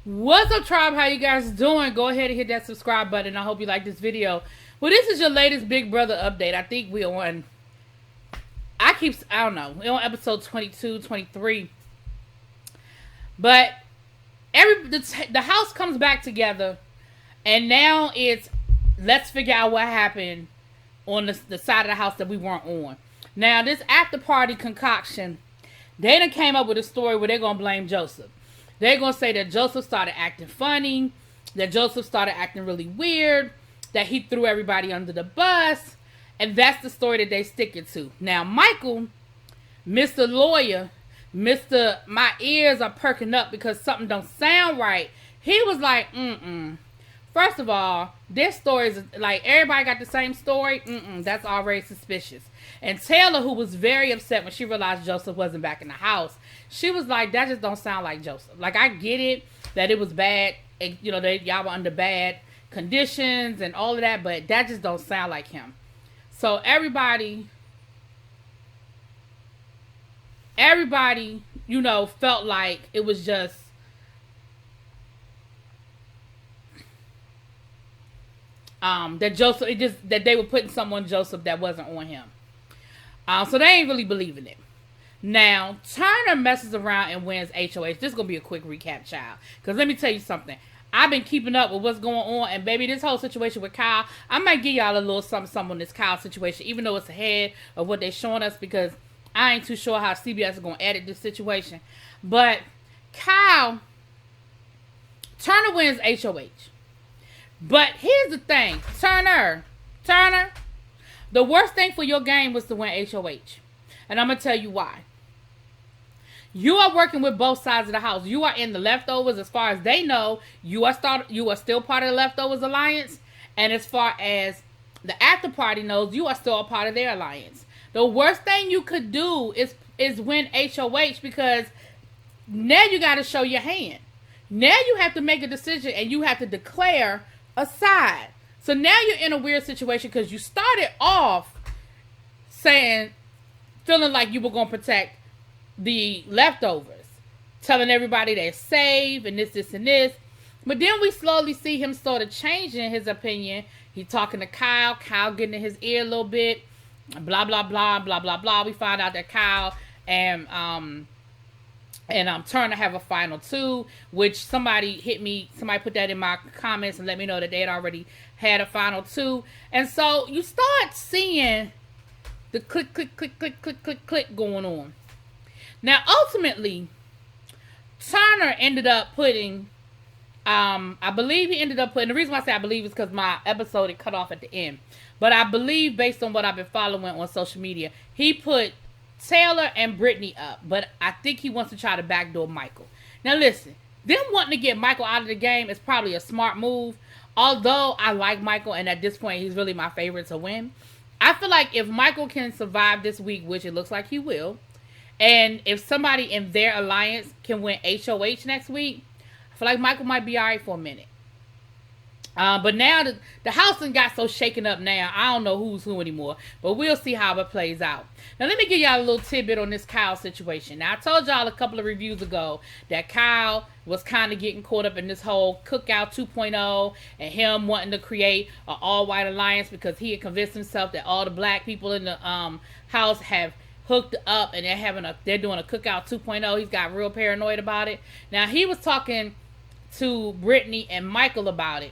What's up, tribe? How you guys doing? Go ahead and hit that subscribe button. I hope you like this video. Well, this is your latest Big Brother update. I think we're on, I don't know, we're on episode 22, 23. But the house comes back together, and now it's, let's figure out what happened on the side of the house that we weren't on. Now, this after party concoction, they done came up with a story where they're going to blame Joseph. They're going to say that Joseph started acting funny, that Joseph started acting really weird, that he threw everybody under the bus, and that's the story that they stick it to. Now, Michael, Mr. Lawyer, Mr. My ears are perking up because something don't sound right. He was like, First of all, this story is like, everybody got the same story. That's already suspicious. And Taylor, who was very upset when she realized Joseph wasn't back in the house, she was like, that just don't sound like Joseph. Like, I get it that it was bad. And, you know, y'all were under bad conditions and all of that, but that just don't sound like him. So everybody, you know, felt like it was just, that they were putting someone Joseph that wasn't on him. So they ain't really believing it. Now, Turner messes around and wins HOH. This is going to be a quick recap, child. Because let me tell you something. I've been keeping up with what's going on. And baby, this whole situation with Kyle, I might give y'all a little something on this Kyle situation. Even though it's ahead of what they're showing us. Because I ain't too sure how CBS is going to edit this situation. But Turner wins HOH. But here's the thing. Turner, the worst thing for your game was to win HOH. And I'm going to tell you why. You are working with both sides of the house. You are in the leftovers. As far as they know, you are still part of the leftovers alliance. And as far as the after party knows, you are still a part of their alliance. The worst thing you could do is win HOH, because now you got to show your hand. Now you have to make a decision and you have to declare a side. So now you're in a weird situation because you started off feeling like you were going to protect the leftovers, telling everybody they're safe and this, and this. But then we slowly see him sort of changing his opinion. He talking to Kyle getting in his ear a little bit, blah, blah, blah, blah, blah, blah. We find out that Kyle and Turner have a final two, which somebody put that in my comments and let me know that they had already had a final two. And so you start seeing the click, click, click, click, click, click, click going on. Now, ultimately, Turner ended up putting, the reason why I say I believe is because my episode, it cut off at the end. But I believe, based on what I've been following on social media, he put Taylor and Brittany up. But I think he wants to try to backdoor Michael. Now, listen, them wanting to get Michael out of the game is probably a smart move. Although I like Michael, and at this point, he's really my favorite to win. I feel like if Michael can survive this week, which it looks like he will, and if somebody in their alliance can win HOH next week, I feel like Michael might be all right for a minute. But now the house done got so shaken up now, I don't know who's who anymore. But we'll see how it plays out. Now, let me give y'all a little tidbit on this Kyle situation. Now, I told y'all a couple of reviews ago that Kyle was kind of getting caught up in this whole Cookout 2.0 and him wanting to create an all-white alliance because he had convinced himself that all the black people in the house have hooked up and they're doing a Cookout 2.0. He's got real paranoid about it. Now, he was talking to Brittany and Michael about it.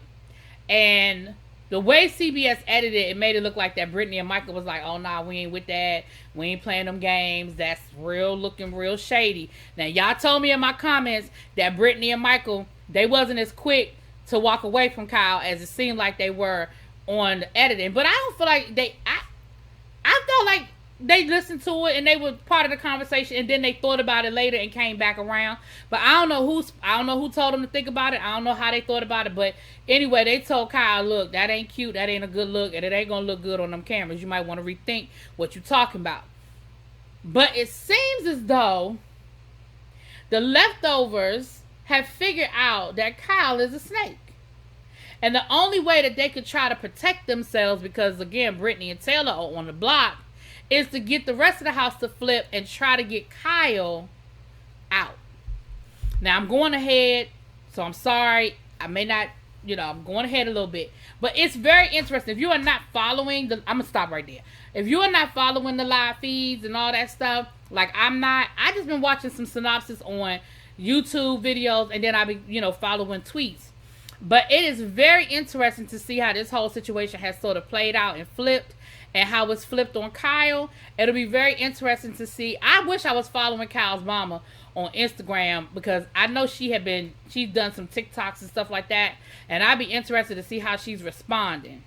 And the way CBS edited it made it look like that Brittany and Michael was like, oh, nah, we ain't with that. We ain't playing them games. That's looking real shady. Now, y'all told me in my comments that Brittany and Michael, they wasn't as quick to walk away from Kyle as it seemed like they were on the editing. But I don't feel like I felt like they listened to it and they were part of the conversation, and then they thought about it later and came back around. But I don't know who told them to think about it. I don't know how they thought about it. But anyway, they told Kyle, look, that ain't cute, that ain't a good look, and it ain't gonna look good on them cameras. You might want to rethink what you're talking about. But it seems as though the leftovers have figured out that Kyle is a snake. And the only way that they could try to protect themselves, because again, Brittany and Taylor are on the block, is to get the rest of the house to flip and try to get Kyle out. Now, I'm going ahead So I'm sorry. I may not, I'm going ahead a little bit. But it's very interesting. If you are not following I'm going to stop right there. If you are not following the live feeds and all that stuff, like I'm not, I just been watching some synopsis on YouTube videos, and then I be, following tweets. But it is very interesting to see how this whole situation has sort of played out and flipped, and how it's flipped on Kyle. It'll be very interesting to see. I wish I was following Kyle's mama on Instagram, because I know she's done some TikToks and stuff like that, and I'd be interested to see how she's responding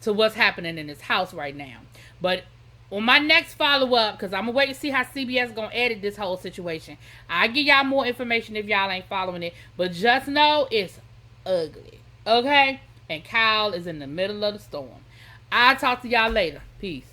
to what's happening in this house right now. But on my next follow-up, because I'm going to wait to see how CBS is going to edit this whole situation, I'll give y'all more information if y'all ain't following it. But just know it's ugly, okay? And Kyle is in the middle of the storm. I'll talk to y'all later. Peace.